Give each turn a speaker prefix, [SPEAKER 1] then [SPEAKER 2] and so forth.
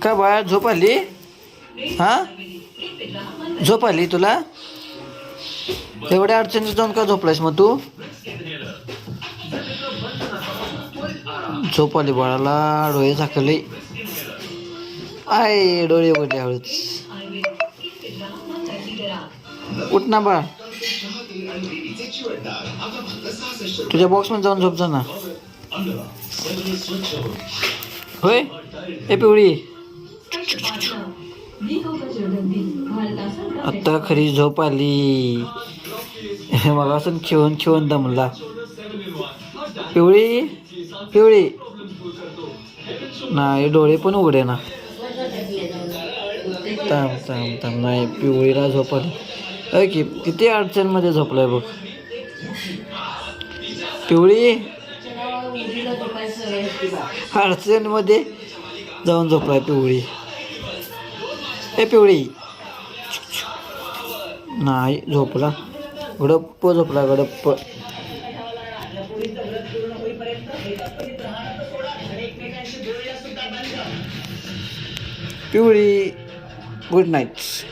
[SPEAKER 1] का बाळा झोप आली? हा, झोप आली तुला? एवढ्या अडचणीत जाऊन का झोपलायस मग तू? झोप आली बाळाला, डोळे झाकले. आय, डोळे उघडले हळूच. उठ ना बाळ, तुझ्या बॉक्स मध्ये जाऊन झोप जा ना. होय ए पिवळी, आता खरी झोप आली. मला असं खेळून खेळून दमला. पिवळी पिवळी, नाही डोळे पण उघडे ना. थांब थांब थांब, नाही पिवळीला झोप आली. अय की किती अडचण मध्ये झोपलाय बघ. पिवळी अडचण मध्ये जाऊन झोपलाय पिवळी. ए पिवळी, नाही झोपला, गडप्प झोपला गडप्प. पिवळी, गुड नाईट.